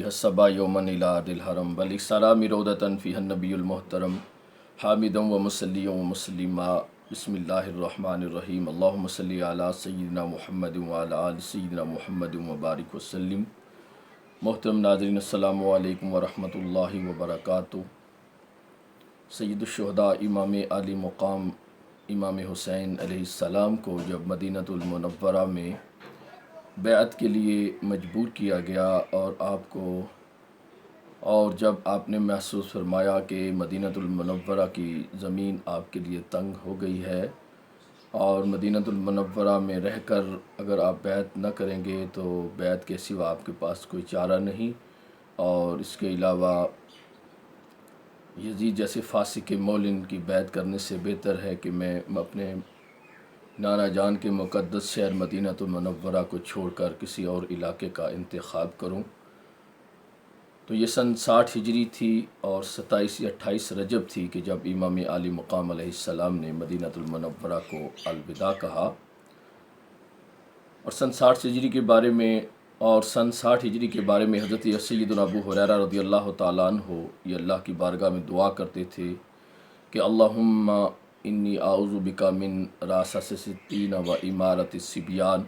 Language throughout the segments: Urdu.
فیہ الصبا یومن الی ارض الحرم بالاکثرام رودۃ فیہ النبی المحترم حامدا و مسلیا و مسلما بسم اللہ الرحمن الرحیم اللہم صلی علی سیدنا محمد وعلی آل سیدنا محمد وبارک وسلم۔ محترم ناظرین، السلام علیکم ورحمۃ اللہ وبرکاتہ۔ سید الشہداء امام علی مقام امام حسین علیہ السلام کو جب مدینۃ المنورہ میں بیعت کے لیے مجبور کیا گیا اور جب آپ نے محسوس فرمایا کہ مدینۃ المنورہ کی زمین آپ کے لیے تنگ ہو گئی ہے اور مدینۃ المنورہ میں رہ کر اگر آپ بیعت نہ کریں گے تو بیعت کے سوا آپ کے پاس کوئی چارہ نہیں، اور اس کے علاوہ یزید جیسے فاسق مولن کی بیعت کرنے سے بہتر ہے کہ میں اپنے نانا جان کے مقدس شہر مدینۃ المنورہ کو چھوڑ کر کسی اور علاقے کا انتخاب کروں۔ تو یہ سن 60 ہجری تھی اور 27 یا 28 رجب تھی کہ جب امام علی مقام علیہ السلام نے مدینۃ المنورہ کو الوداع کہا، اور سن 60 ہجری کے بارے میں حضرت سیدنا ابو ہریرہ رضی اللہ تعالیٰ عنہ یہ اللہ کی بارگاہ میں دعا کرتے تھے کہ اللہم انی اعوذ بک من راسس الستین و امارت الصبیان،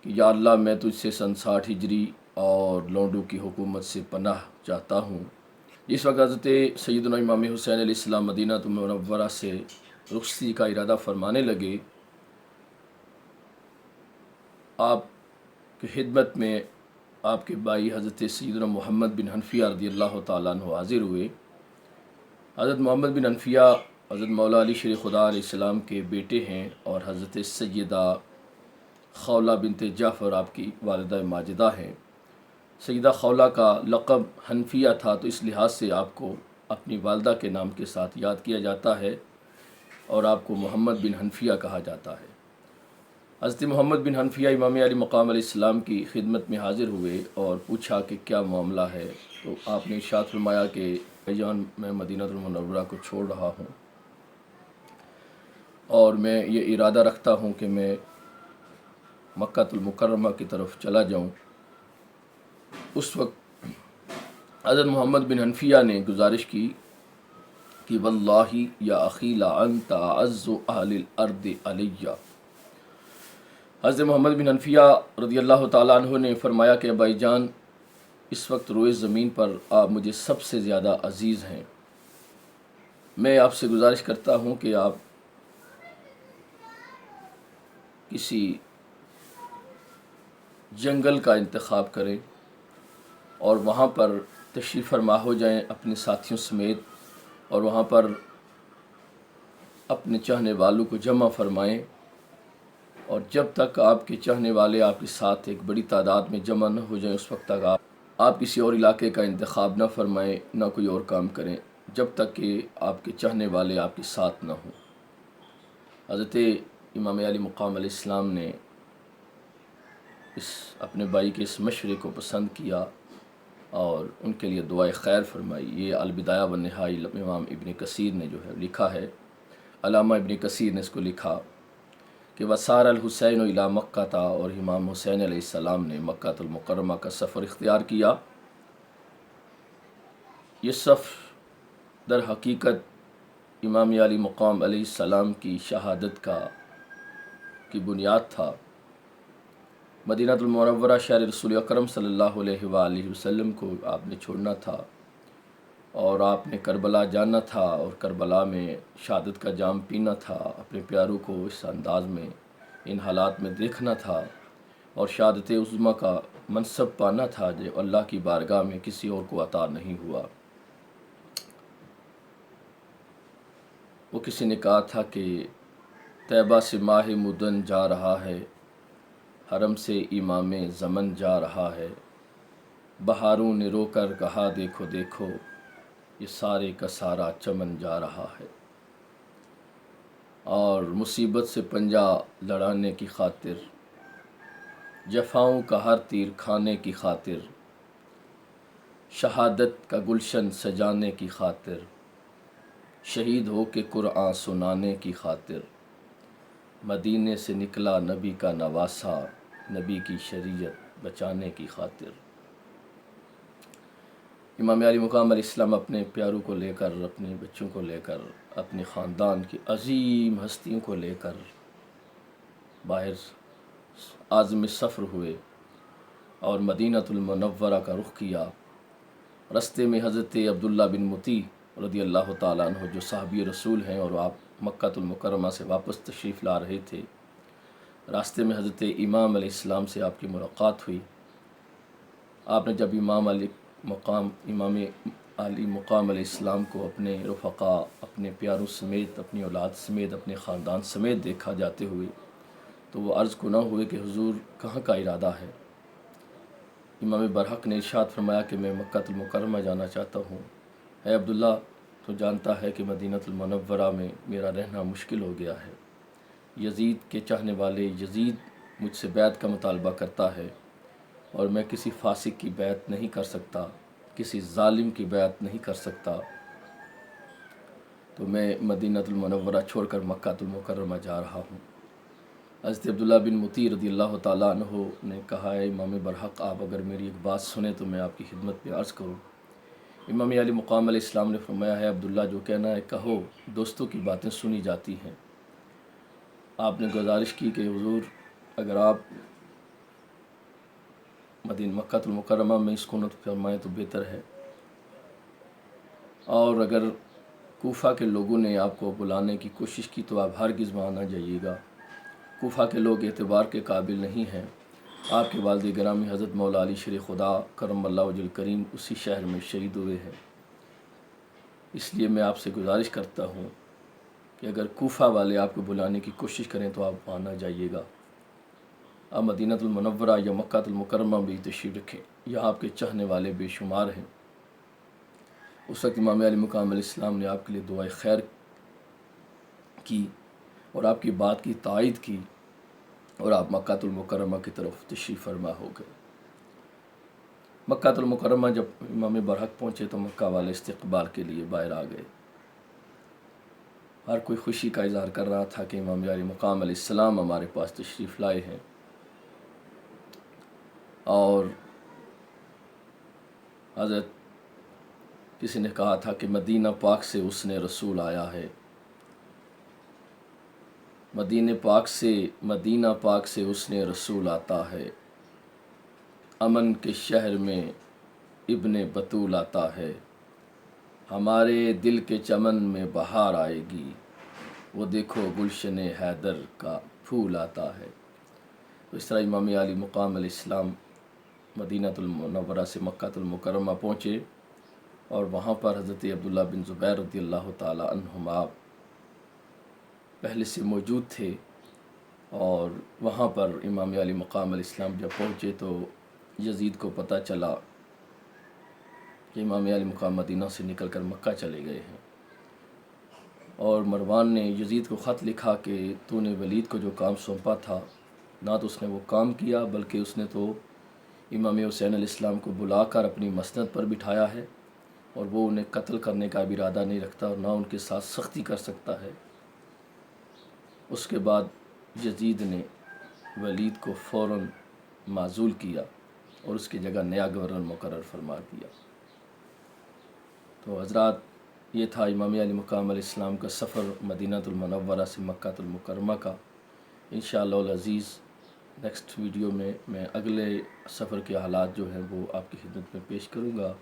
کہ یا اللہ میں تجھ سے سن 60 ہجری اور لونڈوں کی حکومت سے پناہ چاہتا ہوں۔ جس وقت حضرت سیدنا امام حسین علیہ السلام مدینہ منورہ سے رخصتی کا ارادہ فرمانے لگے، آپ کی خدمت میں آپ کے بھائی حضرت سیدنا محمد بن حنفیہ رضی اللہ تعالیٰ عنہ حاضر ہوئے۔ حضرت محمد بن حنفیہ حضرت مولا علی شیر خدا علیہ السلام کے بیٹے ہیں، اور حضرت سیدہ خولہ بنت جعفر آپ کی والدہ ماجدہ ہیں۔ سیدہ خولہ کا لقب حنفیہ تھا، تو اس لحاظ سے آپ کو اپنی والدہ کے نام کے ساتھ یاد کیا جاتا ہے اور آپ کو محمد بن حنفیہ کہا جاتا ہے۔ حضرت محمد بن حنفیہ امام علی مقام علیہ السلام کی خدمت میں حاضر ہوئے اور پوچھا کہ کیا معاملہ ہے، تو آپ نے ارشاد فرمایا کہ جان میں مدینہ المنورہ کو چھوڑ رہا ہوں اور میں یہ ارادہ رکھتا ہوں کہ میں مکہ المکرمہ کی طرف چلا جاؤں۔ اس وقت حضرت محمد بن حنفیہ نے گزارش کی کہ واللہ یا اخی لانت اعز اہل الارض علیہ۔ حضرت محمد بن حنفیہ رضی اللہ تعالیٰ عنہ نے فرمایا کہ بھائی جان، اس وقت روئے زمین پر آپ مجھے سب سے زیادہ عزیز ہیں، میں آپ سے گزارش کرتا ہوں کہ آپ کسی جنگل کا انتخاب کریں اور وہاں پر تشریف فرما ہو جائیں اپنے ساتھیوں سمیت، اور وہاں پر اپنے چاہنے والوں کو جمع فرمائیں، اور جب تک آپ کے چاہنے والے آپ کے ساتھ ایک بڑی تعداد میں جمع نہ ہو جائیں اس وقت تک آپ کسی اور علاقے کا انتخاب نہ فرمائیں، نہ کوئی اور کام کریں جب تک کہ آپ کے چاہنے والے آپ کے ساتھ نہ ہوں۔ حضرت امام علی مقام علیہ السلام نے اپنے بھائی کے اس مشورے کو پسند کیا اور ان کے لیے دعائے خیر فرمائی۔ یہ البدایہ والنہایہ امام ابن کثیر نے جو ہے لکھا ہے، علامہ ابن کثیر نے اس کو لکھا کہ وسار الحسین الی مکہ تھا، اور امام حسین علیہ السلام نے مکہ المکرمہ کا سفر اختیار کیا۔ یہ سفر در حقیقت امام علی مقام علیہ السلام کی شہادت کی بنیاد تھا۔ مدینہ المنورہ شہر رسول اکرم صلی اللہ علیہ وآلہ وسلم کو آپ نے چھوڑنا تھا، اور آپ نے کربلا جانا تھا، اور کربلا میں شہادت کا جام پینا تھا، اپنے پیاروں کو اس انداز میں ان حالات میں دیکھنا تھا، اور شہادت عظمیٰ کا منصب پانا تھا جو اللہ کی بارگاہ میں کسی اور کو عطا نہیں ہوا۔ وہ کسی نے کہا تھا کہ طیبہ سے ماہ مدن جا رہا ہے، حرم سے امام زمن جا رہا ہے، بہاروں نے رو کر کہا دیکھو دیکھو یہ سارے کا سارا چمن جا رہا ہے۔ اور مصیبت سے پنجہ لڑانے کی خاطر، جفاؤں کا ہر تیر کھانے کی خاطر، شہادت کا گلشن سجانے کی خاطر، شہید ہو کے قرآن سنانے کی خاطر، مدینے سے نکلا نبی کا نواسا، نبی کی شریعت بچانے کی خاطر۔ امام علی مقام علیہ السلام اپنے پیاروں کو لے کر، اپنے بچوں کو لے کر، اپنے خاندان کی عظیم ہستیوں کو لے کر باہر عازم سفر ہوئے اور مدینۃ المنورہ کا رخ کیا۔ رستے میں حضرت عبداللہ بن مطیع رضی اللہ تعالیٰ عنہ جو صحابی رسول ہیں، اور آپ مکہ المکرمہ سے واپس تشریف لا رہے تھے، راستے میں حضرت امام علیہ السلام سے آپ کی ملاقات ہوئی۔ آپ نے جب امام علی مقام علیہ السلام کو اپنے رفقا، اپنے پیاروں سمیت، اپنی اولاد سمیت، اپنے خاندان سمیت دیکھا جاتے ہوئے، تو وہ عرض کو نہ ہوئے کہ حضور کہاں کا ارادہ ہے؟ امام برحق نے ارشاد فرمایا کہ میں مکہ المکرمہ جانا چاہتا ہوں۔ اے عبداللہ، تو جانتا ہے کہ مدینۃ المنورہ میں میرا رہنا مشکل ہو گیا ہے۔ یزید کے چاہنے والے یزید مجھ سے بیعت کا مطالبہ کرتا ہے، اور میں کسی فاسق کی بیعت نہیں کر سکتا، کسی ظالم کی بیعت نہیں کر سکتا، تو میں مدینۃ المنورہ چھوڑ کر مکہ المکرمہ جا رہا ہوں۔ حضرت عبداللہ بن مطیع رضی اللہ تعالیٰ عنہ نے کہا، ہے امام برحق، آپ اگر میری ایک بات سنیں تو میں آپ کی خدمت میں عرض کروں۔ امام علی مقام علیہ السلام نے فرمایا، ہے عبداللہ، جو کہنا ہے کہو، دوستوں کی باتیں سنی جاتی ہیں۔ آپ نے گزارش کی کہ حضور اگر آپ مکہ المکرمہ میں سکونت فرمائیں تو بہتر ہے، اور اگر کوفہ کے لوگوں نے آپ کو بلانے کی کوشش کی تو آپ ہرگز وہاں نہ جائیے گا۔ کوفہ کے لوگ اعتبار کے قابل نہیں ہیں۔ آپ کے والد گرامی حضرت مولا علی شیر خدا کرم اللہ وجہ الکریم اسی شہر میں شہید ہوئے ہیں۔ اس لیے میں آپ سے گزارش کرتا ہوں کہ اگر کوفہ والے آپ کو بلانے کی کوشش کریں تو آپ وہاں نہ جائیے گا، آپ مدینۃ المنورہ یا مکہ المکرمہ بھی تشریف رکھیں، یہاں آپ کے چاہنے والے بے شمار ہیں۔ اس وقت امام علی مقام علیہ السلام نے آپ کے لیے دعائے خیر کی اور آپ کی بات کی تائید کی، اور آپ مکہ المکرمہ کی طرف تشریف فرما ہو گئے۔ مکہ المکرمہ جب امام برحق پہنچے تو مکہ والے استقبال کے لیے باہر آ گئے۔ ہر کوئی خوشی کا اظہار کر رہا تھا کہ امام علی مقام علیہ السلام ہمارے پاس تشریف لائے ہیں، اور حضرت کسی نے کہا تھا کہ مدینہ پاک سے اس نے رسول آیا ہے، مدینہ پاک سے اس نے رسول آتا ہے، امن کے شہر میں ابن بطول آتا ہے، ہمارے دل کے چمن میں بہار آئے گی، وہ دیکھو گلشن حیدر کا پھول آتا ہے۔ تو اس طرح امام علی مقام علیہ السلام مدینۃ المنورہ سے مکہ المکرمہ پہنچے، اور وہاں پر حضرت عبداللہ بن زبیر رضی اللہ تعالی عنہما پہلے سے موجود تھے، اور وہاں پر امام علی مقام علیہ السلام جب پہنچے تو یزید کو پتہ چلا کہ امام علی مقام مدینہ سے نکل کر مکہ چلے گئے ہیں، اور مروان نے یزید کو خط لکھا کہ تو نے ولید کو جو کام سونپا تھا، نہ تو اس نے وہ کام کیا، بلکہ اس نے تو امام حسین علیہ السلام کو بلا کر اپنی مسند پر بٹھایا ہے، اور وہ انہیں قتل کرنے کا بھی ارادہ نہیں رکھتا اور نہ ان کے ساتھ سختی کر سکتا ہے۔ اس کے بعد یزید نے ولید کو فوراً معزول کیا اور اس کی جگہ نیا گورنر مقرر فرما دیا۔ تو حضرات، یہ تھا امام علی مقام علیہ السلام کا سفر مدینۃ المنورہ سے مکہ المکرمہ کا۔ انشاءاللہ العزیز نیکسٹ ویڈیو میں اگلے سفر کے حالات جو ہیں وہ آپ کی خدمت میں پیش کروں گا۔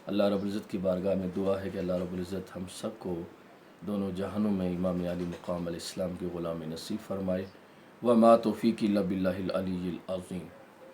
اللہ رب العزت کی بارگاہ میں دعا ہے کہ اللہ رب العزت ہم سب کو دونوں جہانوں میں امام علی مقام علیہ السلام کی غلامی نصیب فرمائے۔ وما توفیقی الا باللہ العلی العظیم۔